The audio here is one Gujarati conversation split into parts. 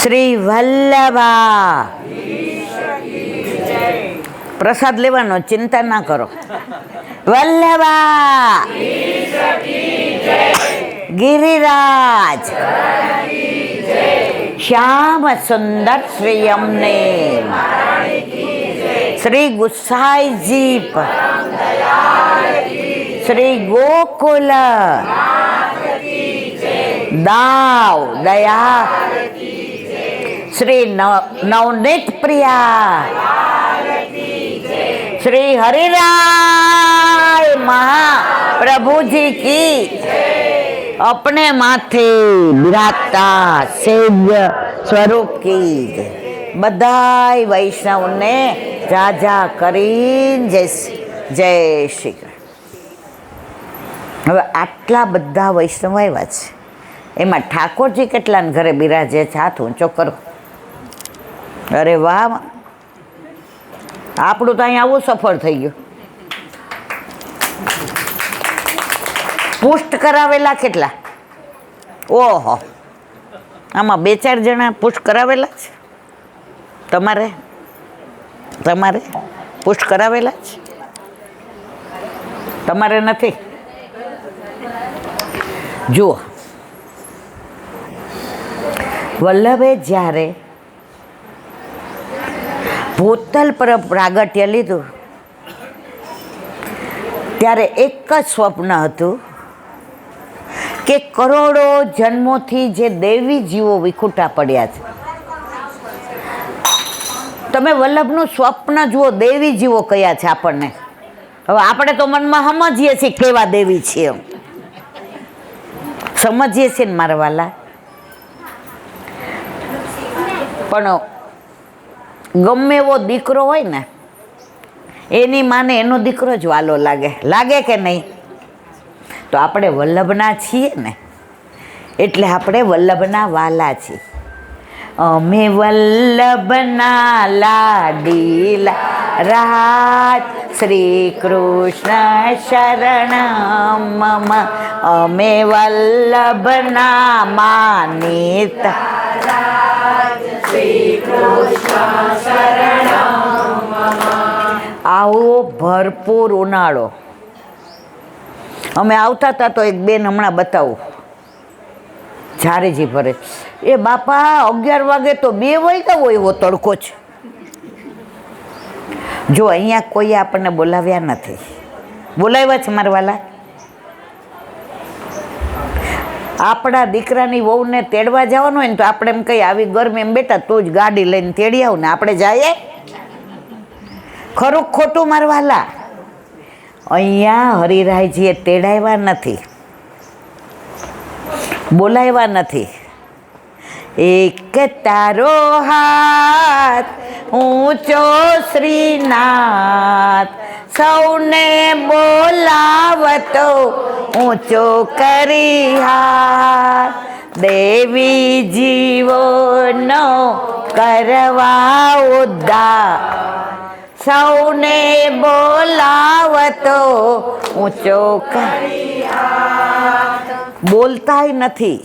શ્રી વલ્લભા. પ્રસાદ લેવાનો, ચિંતા ના કરો. વલ્લભા ગિરિરાજ શ્યામ સુંદર શ્રી અમને શ્રી ગુસાઈજી શ્રી ગોકુલ દાવ દયા શ્રી નવનીત પ્રિયા श्री हरिराय महाप्रभुजी की अपने माथे विराजता सेव्य स्वरूप की बधाई वैष्णव ने जाजा કરી જય શ્રી કૃષ્ણ. હવે આટલા બધા વૈષ્ણવ આવ્યા છે, એમાં ઠાકોરજી કેટલા ઘરે બિરાજે છે? હાથ ઊંચો કરો. અરે વાહ, આપણું તો અહીંયા આવું સફળ થઈ ગયું. પુષ્ટ કરાવેલા કેટલા? ઓહો, આમાં 2-4 જણા પુષ્ટ કરાવેલા છે. તમારે પુષ્ટ કરાવેલા છે? તમારે નથી? જુઓ, વલ્લભે જ્યારે ભૂતલ પર પ્રાગટ્ય લીધું ત્યારે એક જ સ્વપ્ન હતું કે કરોડો જન્મોથી જે દેવી જીવો વિખૂટા પડ્યા છે, તમે વલ્લભનું સ્વપ્ન જુઓ. દેવી જીવો કયા છે આપણને? હવે આપણે તો મનમાં સમજીએ છીએ કેવા દેવી છે, એમ સમજીએ છીએ ને મારા વાલા. પણ ગમે એવો દીકરો હોય ને, એની માને એનો દીકરો જ વાલો લાગે કે નહીં? તો આપણે વલ્લભના છીએ ને, એટલે આપણે વલ્લભના વાલા છીએ. અમે વલ્લભના લાડીલા રાજ શ્રી કૃષ્ણ શરણમ મમ. અમે વલ્લભના માનીતા આવો ભરપૂર ઉનાળો. અમે આવતા હતા તો એક બેન હમણાં બતાવું, ઝારેજી ભરે. એ બાપા 11 વાગે તો 2 વાગ્યા હોય એવો તડકો છે. જો અહીંયા કોઈ આપણને બોલાવ્યા નથી. બોલાવ્યા છે મારા વાલા? આપણા દીકરાની વહુને તેડવા જવાનું હોય ને તો આપણે એમ કહીએ આવી ગરમી એમ બેટા તું જ ગાડી લઈને તેડી આવ ને આપણે જઈએ. ખરું ખોટું મારા વાલા? અહીંયા હરિરાયજીએ તેડાવ્યા નથી, બોલાવ્યા નથી. એક તારો હાથ ઊંચો શ્રીનાથ, સૌને બોલાવતો ઊંચો કરી હાથ. દેવી જીવોનો કરવા ઉદ્ધાર, સૌને બોલાવતો ઊંચો કરી હાથ. બોલતાય નથી,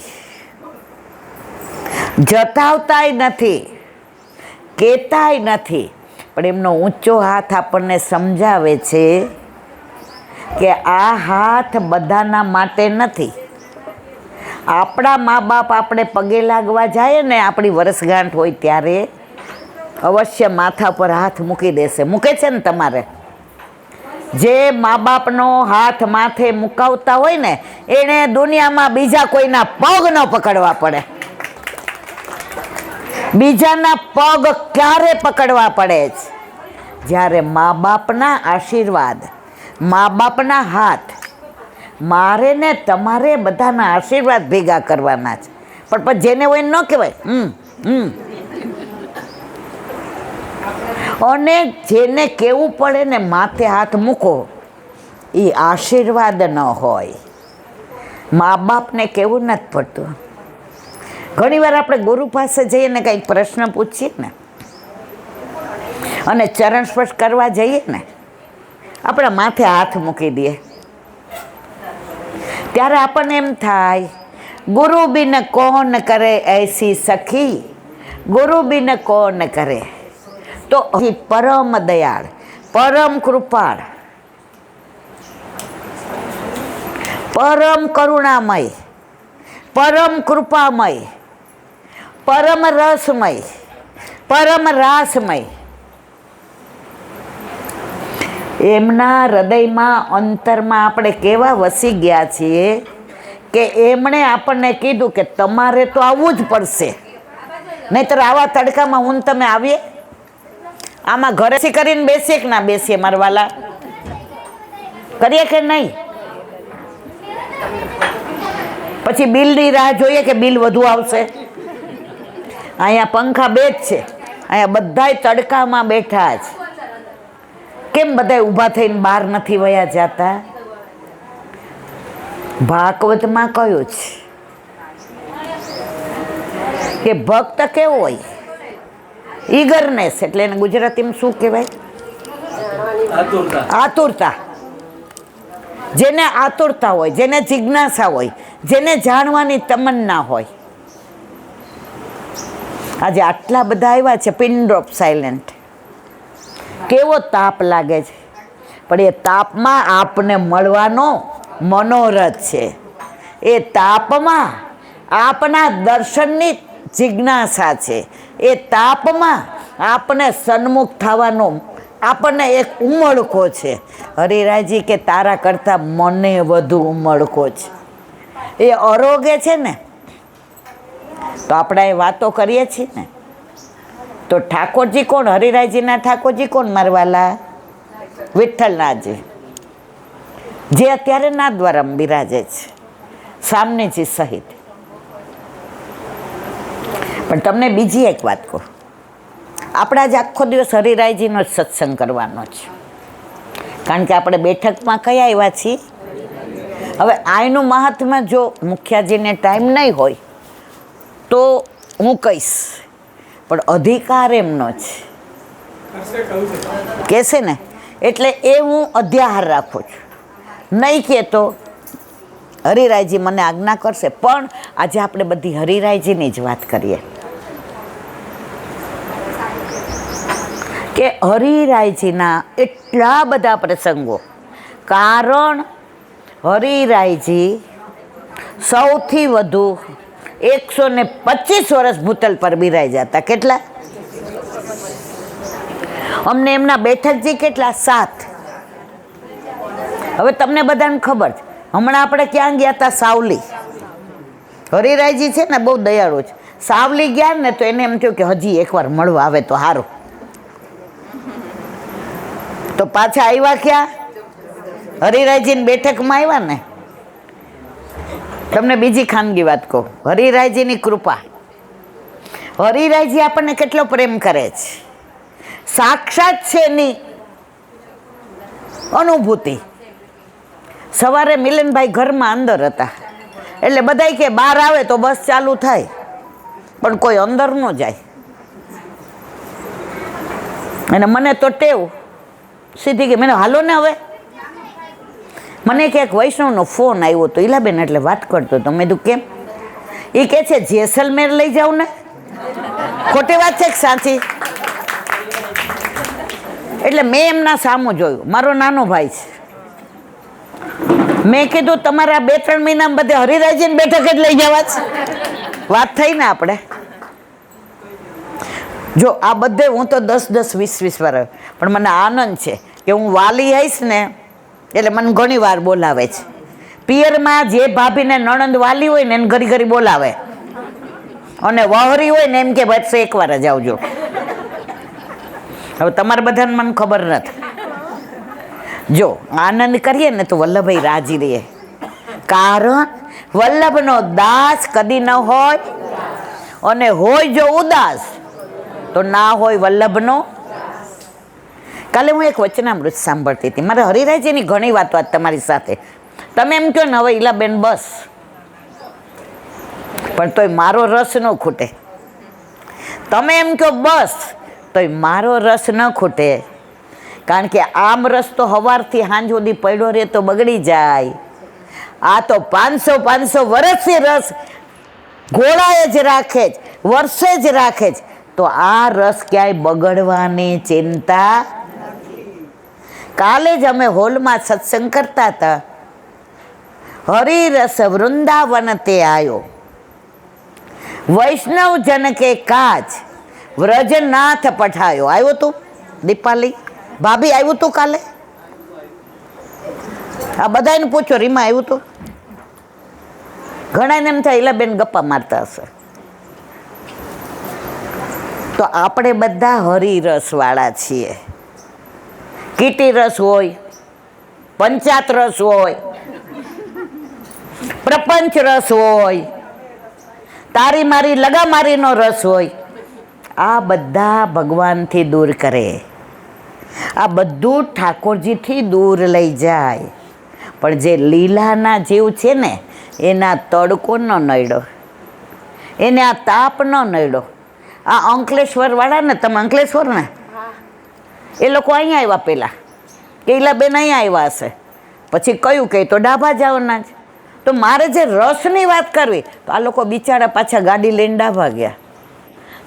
જતાવતાય નથી, કહેતાય નથી, પણ એમનો ઊંચો હાથ આપણને સમજાવે છે કે આ હાથ બધાના માટે નથી. આપણા મા બાપ આપણે પગે લાગવા જાય ને, આપણી વર્ષગાંઠ હોય ત્યારે અવશ્ય માથા પર હાથ મૂકી દેશે. મૂકે છે ને તમારે? જે મા બાપનો હાથ માથે મુકાવતા હોય ને, એણે દુનિયામાં બીજા કોઈના પગ ન પકડવા પડે. બીજાના પગ ક્યારે પકડવા પડે છે? જ્યારે મા બાપના આશીર્વાદ, મા બાપના હાથ. મારે ને તમારે બધાના આશીર્વાદ ભેગા કરવાના છે. પણ પછી જેને હોય ન કહેવાય. અને જેને કહેવું પડે ને માથે હાથ મૂકો, એ આશીર્વાદ ન હોય. મા બાપને કહેવું નથી પડતું. ઘણીવાર આપણે ગુરુ પાસે જઈએ ને કંઈક પ્રશ્ન પૂછીએ ને, અને ચરણ સ્પર્શ કરવા જઈએ ને, આપણા માથે હાથ મૂકી દઈએ, ત્યારે આપણને એમ થાય ગુરુ બિન કોણ કરે એસી સખી, ગુરુ બિન કોણ કરે. તો પરમ દયાળ, પરમ કૃપાળ, પરમ કરુણામય, પરમ કૃપામય, પરમ રસમય, પરમ રાસમય, એમના હૃદયમાં અંતરમાં આપણે કેવા વસી ગયા છીએ કે એમણે આપણને કીધું કે તમારે તો આવવું જ પડશે, નહીંતર આવા તડકામાં હું તમે આવીએ? આમાં ઘરે કરીને બેસીએ કે ના બેસીએ મારા વાલા? કરીએ કે નહીં? પછી બિલની રાહ જોઈએ કે બિલ વધુ આવશે? અહીંયા પંખા બે જ છે, અહીંયા બધાય તડકામાં બેઠા જ. કેમ બધાય ઊભા થઈને બહાર નથી વયા જતા? ભાગવતમાં કયું છે કે ભક્ત કેવો હોય? ઈગરનેસ, એટલે એને ગુજરાતીમાં શું કહેવાય? આતુરતા. જેને આતુરતા હોય, જેને જિજ્ઞાસા હોય, જેને જાણવાની તમન્ના હોય. આજે આટલા બધા આવ્યા છે પિન ડ્રોપ સાયલેન્ટ. કેવો તાપ લાગે છે, પણ એ તાપમાં આપને મળવાનો મનોરથ છે. એ તાપમાં આપના દર્શનની જિજ્ઞાસા છે. એ તાપમાં આપને સન્મુખ થવાનો આપણને એક ઉમળકો છે. હરિરાયજી કે તારા કરતાં મને વધુ ઉમળકો છે. એ અરોગે છે ને, તો આપણે એ વાતો કરીએ છીએ ને. તો ઠાકોરજી કોણ? હરિરાયજીના ઠાકોરજી કોણ મારવાલા? વિઠ્ઠલનાથજી, જે અત્યારે નાથદ્વારામાં બિરાજે છે, સામનેજી સહિત. પણ તમને બીજી એક વાત કહું, આપણે આજે આખો દિવસ હરિરાયજીનો જ સત્સંગ કરવાનો છે, કારણ કે આપણે બેઠકમાં કયા આવ્યા છીએ? હવે આયનું મહાત્મા જો મુખિયાજીને ટાઈમ નહીં હોય તો હું કહીશ, પણ અધિકાર એમનો છે, કહેશે ને, એટલે એ હું અધ્યાહાર રાખું છું. નહીં કહેતો હરિરાયજી મને આજ્ઞા કરશે. પણ આજે આપણે બધી હરિરાયજીની જ વાત કરીએ કે હરિરાયજીના એટલા બધા પ્રસંગો. કારણ હરિરાયજી સૌથી વધુ 125 વર્ષ ભૂતલ પર બિરાઈ જતા. કેટલા? અમને એમના બેઠકજી કેટલા? 7. હવે તમને બધાને ખબર છે, હમણાં આપણે ક્યાં ગયા હતા? સાવલી. હરિરાયજી છે ને બહુ દયાળુ છે. સાવલી ગયા ને તો એને એમ થયું કે હજી એકવાર મળવા આવે તો સારું. તો પાછા આવ્યા ક્યાં? હરિરાયજીની બેઠકમાં આવ્યા ને. તમને બીજી ખાનગી વાત કહું, હરિરાયજીની કૃપા. હરિરાયજી આપણને કેટલો પ્રેમ કરે છે, સાક્ષાત છે એની અનુભૂતિ. સવારે મિલનભાઈ ઘરમાં અંદર હતા, એટલે બધાય કે બહાર આવે તો બસ ચાલુ થાય, પણ કોઈ અંદર ન જાય. અને મને તો ટેવ સીધી કે મને હાલો ને. હવે મને કે એક વૈષ્ણવનો ફોન આવ્યો તો, ઈલાબેન એટલે વાત કરતો તો. મેં કીધું કેમ? એ કે છે જેસલમેર લઈ જાઉં ને. ખોટી વાત છે કે સાચી? એટલે મેં એમના સામું જોયું, મારો નાનો ભાઈ છે. મેં કીધું તમારા 2-3 મહિના બધે હરિરાયજીને બેઠક જ લઈ જવા છે. વાત થઈ ને આપણે. જો આ બધે હું તો 10-10, 20-20 વાર, પણ મને આનંદ છે કે હું વાલી આવીશ ને એટલે મને ઘણી વાર બોલાવે છે. પિયરમાં જે ભાભીને નણંદ વાલી હોય ને એને ઘરી ઘરી બોલાવે, અને વહરી હોય ને એમ કે બસ એકવાર જ આવજો. હવે તમારે બધાને મને ખબર નથી. જો આનંદ કરીએ ને તો વલ્લભભાઈ રાજી રહે, કારણ વલ્લભનો દાસ કદી ન હોય, અને હોય જો ઉદાસ તો ના હોય વલ્લભનો. કાલે હું એક વચનામૃત સાંભળતી હતી. મારે હરિરાયજીની ઘણી વાતો આજ તમારી સાથે. તમે એમ કહો ને હવે ઈલાબેન બસ, પણ તોય મારો રસ ન ખૂટે. તમે એમ કહો બસ, તોય મારો રસ ન ખૂટે. કારણ કે આમ રસ તો સવારથી સાંજ સુધી પડ્યો રહે તો બગડી જાય. આ તો 500 વર્ષથી રસ ઘોળાએ જ રાખે જ, વર્ષે જ રાખે જ, તો આ રસ ક્યાંય બગડવાની ચિંતા. કાલે જ અમે હોલમાં સત્સંગ કરતા હતા. હરિરસ વૃંદાવન તે આયો, વૈષ્ણવ જન કે કાજ, વ્રજનાથ પઠાયો. આવ્યો તું દીપાલી ભાભી? આવ્યું તું કાલે? આ બધાને પૂછો, રીમા આવ્યું તું? ઘણા એમ થાય એલા બેન ગપ્પા મારતા હશે. તો આપણે બધા હરિરસ વાળા છીએ. કીટી રસ હોય, પંચાત રસ હોય, પ્રપંચ રસ હોય, તારી મારી લગામારીનો રસ હોય. આ બધા ભગવાનથી દૂર કરે, આ બધું ઠાકોરજીથી દૂર લઈ જાય. પણ જે લીલાના જીવ છે ને, એના તડકો ન નડ્યો, એને આ તાપ ન નડ્યો. આ અંકલેશ્વર વાળા ને, તમે અંકલેશ્વર ને, એ લોકો અહીંયા આવ્યા પહેલાં, કેલા બેન અહીંયા આવ્યા હશે, પછી કયું કે તો ડાભા જવાના જ. તો મારે જે રસની વાત કરવી, તો આ લોકો બિચારા પાછા ગાડી લઈને ડાભા ગયા.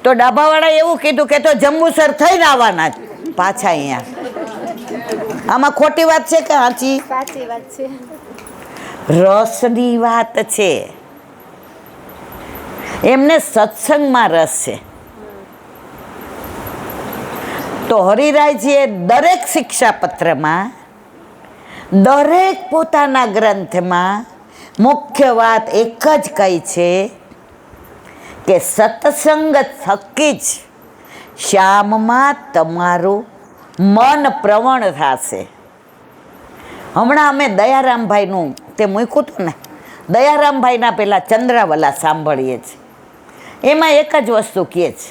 તો ડાભાવાળા એવું કીધું કે તો જંબુસર થઈને આવવાના જ પાછા અહીંયા. આમાં ખોટી વાત છે કે સાચી? સાચી વાત છે. રસની વાત છે. એમને સત્સંગમાં રસ છે. તો હરિરાયજીએ દરેક શિક્ષાપત્રમાં, દરેક પોતાના ગ્રંથમાં મુખ્ય વાત એક જ કહી છે કે સત્સંગ થકી જ શ્યામમાં તમારું મન પ્રવણ થશે. હમણાં અમે દયારામભાઈનું તે મૂક્યું હતું ને, દયારામભાઈના પેલા ચંદ્રાવલા સાંભળીએ છીએ. એમાં એક જ વસ્તુ કહે છે,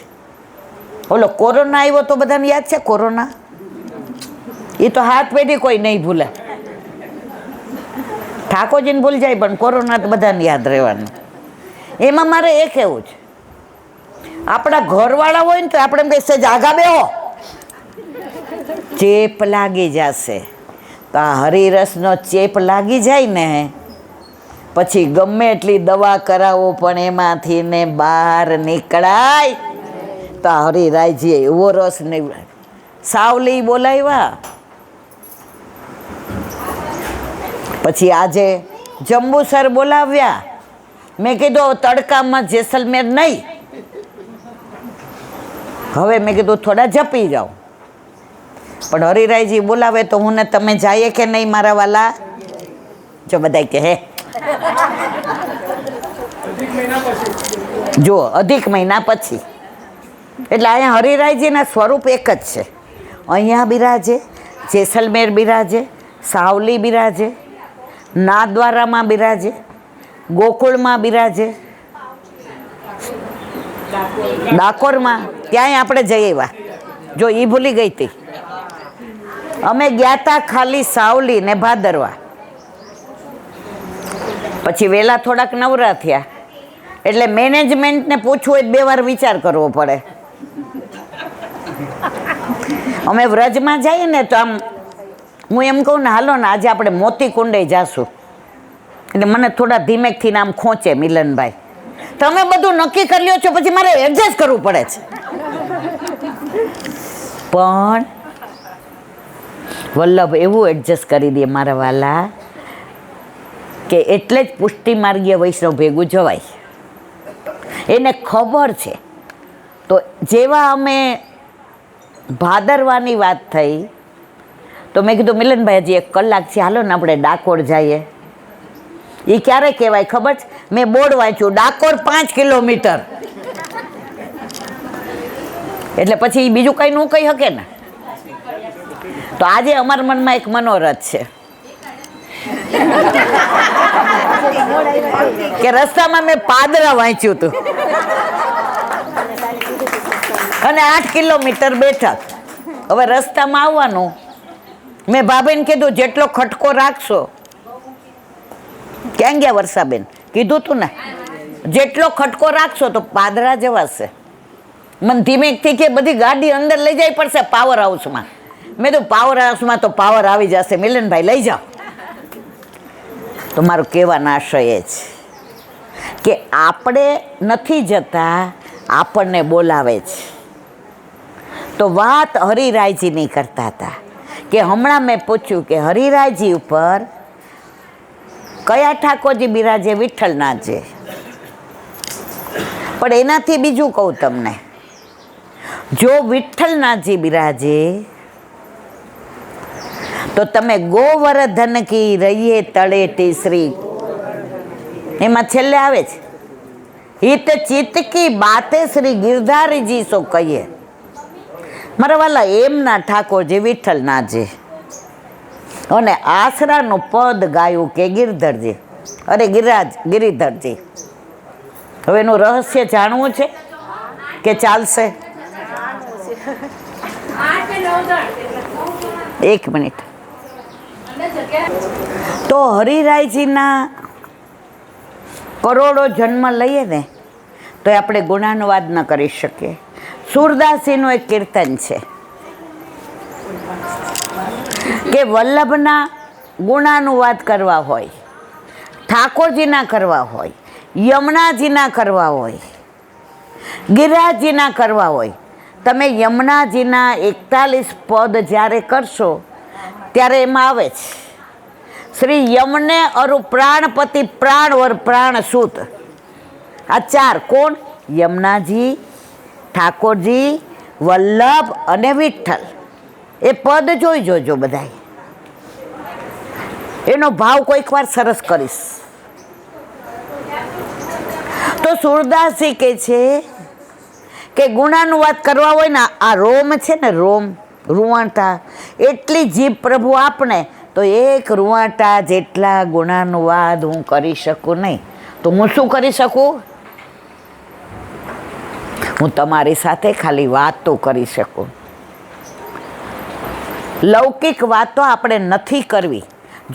ઓલો કોરોના આવ્યો તો બધાને યાદ છે કોરોના? એ તો હાથ પેઢી કોઈ નહીં ભૂલે. ઠાકોરજીને ભૂલ જાય પણ કોરોના તો બધાને યાદ રહેવાનું. એમાં મારે એ કહેવું છે, આપણા ઘરવાળા હોય ને તો આપણે એમ કહીએ જાગા બેહો, ચેપ લાગી જશે. તો આ હરિરસનો ચેપ લાગી જાય ને, પછી ગમે એટલી દવા કરાવો પણ એમાંથી ને બહાર નીકળાય. તો આ હરિરાયજીએ એવો રસ નહીં. સાવલી બોલાવ્યા, પછી આજે જંબુસર બોલાવ્યા. મેં કીધું તડકામાં જેસલમેર નહીં, હવે મેં કીધું થોડા જપી જાઓ. પણ હરિરાયજી બોલાવે તો હું ને તમે જઈએ કે નહીં મારા વાલા? જો બધા કે હે જો અધિક મહિના પછી. એટલે અહીંયા હરિરાયજીના સ્વરૂપ એક જ છે. અહીંયા બિરાજે, જેસલમેર બિરાજે, સાવલી બિરાજે, નાથદ્વારામાં બિરાજે, ગોકુળમાં બિરાજે, ડાકોરમાં ક્યાંય આપણે જઈ આવ્યા. જો એ ભૂલી ગઈ હતી, અમે ગયા હતા ખાલી સાવલી ને ભાદરવા. પછી વહેલા થોડાક નવરા થયા, એટલે મેનેજમેન્ટને પૂછવું હોય 2 વાર વિચાર કરવો પડે. અમે વ્રજમાં જઈએ ને તો આમ હું એમ કહું ને, હાલો ને આજે આપણે મોતી કુંડે જાશું, એટલે મને થોડા ધીમેકથી આમ ખોંચે મિલનભાઈ, તમે બધું નક્કી કરી લ્યો છો પછી મારે એડજસ્ટ કરવું પડે છે. પણ વલ્લભ એવું એડજસ્ટ કરી દે મારા વાલા કે એટલે જ પુષ્ટિ માર્ગીય વૈષ્ણવ ભેગું જવાય. એને ખબર છે. તો જેવા અમે ભાદરવાની વાત થઈ, તો મેં કીધું મિલનભાઈ હજી 1 કલાક છે, હાલો ને આપણે ડાકોર જઈએ. એ ક્યારે કહેવાય ખબર છે? મેં બોર્ડ વાંચ્યું, ડાકોર 5 કિલોમીટર. એટલે પછી બીજું કંઈ ન કહી શકે ને. તો આજે અમારા મનમાં એક મનોરથ છે કે રસ્તામાં મેં પાદરા વાંચ્યું હતું અને 8 કિલોમીટર બેઠક. હવે રસ્તામાં આવવાનું, મેં ભાભીને કીધું જેટલો ખટકો રાખશો. ક્યાં ગયા વર્ષાબેન? કીધું તું ને, જેટલો ખટકો રાખશો તો પાદરા જવાશે. મને ધીમેકથી કે બધી ગાડી અંદર લઈ જવી પડશે પાવર હાઉસમાં. મેં તો પાવર હાઉસમાં તો પાવર આવી જશે, મિલનભાઈ લઈ જાઓ. તો મારું કહેવાનો આશય એ છે કે આપણે નથી જતા, આપણને બોલાવે છે. તો વાત હરિરાયજીની કરતા હતા કે હમણાં મેં પૂછ્યું કે હરિરાયજી ઉપર કયા ઠાકોરજી બિરાજે? વિઠ્ઠલનાથજી. પણ એનાથી બીજું કહું તમને, જો વિઠ્ઠલનાથજી બિરાજે તો તમે ગોવર્ધન કી રહીએ તળેટી શ્રી, એમાં છેલ્લે આવે છે હિત ચિત્ત કી બાતે શ્રી ગિરધારીજી સો કહીએ. મારા વાલા એમના ઠાકોરજી વિઠ્ઠલનાથજી અને આસરાનું પદ ગાયું કે ગિરધરજી, અરે ગિરિધરજી. હવે એનું રહસ્ય જાણવું છે કે ચાલશે? એક મિનિટ. તો હરિરાયજીના કરોડો જન્મ લઈએ ને તો આપણે ગુણાનુવાદ ન કરી શકીએ. સુરદાસીનું એક કીર્તન છે કે વલ્લભના ગુણાનુવાદ કરવા હોય, ઠાકોરજીના કરવા હોય, યમુનાજીના કરવા હોય, ગિરિરાજજીના કરવા હોય, તમે યમુનાજીના 41 પદ જ્યારે કરશો ત્યારે એમાં આવે છે શ્રી યમને અરુ પ્રાણપતિ પ્રાણવર પ્રાણ સૂત. આ 4 કોણ? યમુનાજી, ઠાકોરજી, વલ્લભ અને વિઠ્ઠલ. એ પદ જોઈ જોજો બધાય. એનો ભાવ કોઈક વાર સરસ કરીશ. તો સુરદાસજી કહે છે કે ગુણાનુવાદ કરવા હોય ને, આ રોમ છે ને, રોમ રૂવાંટા, એટલી જીભ પ્રભુ આપને તો એક રૂવાંટા જેટલા ગુણાનુવાદ હું કરી શકું નહીં. તો હું શું કરી શકું? હું તમારી સાથે ખાલી વાતો કરી શકું. લૌકિક વાતો આપણે નથી કરવી.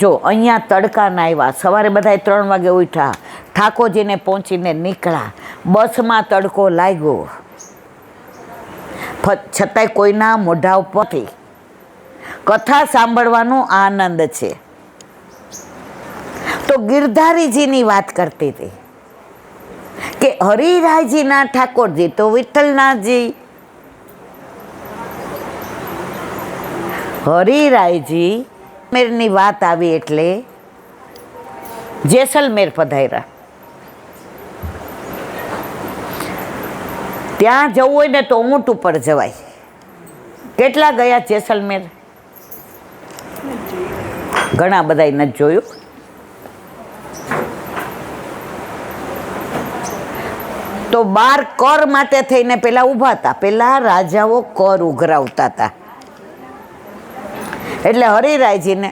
જો અહીંયા તડકાના આવ્યા, સવારે બધા 3 વાગે ઉઠ્યા, ઠાકોરજીને પહોંચીને નીકળ્યા, બસમાં તડકો લાગ્યો, છતાંય કોઈના મોઢા ઉપરથી કથા સાંભળવાનો આનંદ છે. તો ગિરધારીજીની વાત કરતી હતી કે હરિરાયજીના ઠાકોરજી તો વિઠ્ઠલનાથજી. હરિરાયજી મેરની વાત આવી એટલે જેસલમેર પધાર્યા. ત્યાં જવું હોય ને તો ઊંટ ઉપર જવાય. કેટલા ગયા જેસલમેર? ઘણા બધા નથી જોયું. તો 12 કર માટે થઈને પેલા ઊભા હતા. પેલા રાજાઓ કર ઉઘરાવતા હતા. એટલે હરિરાયજીને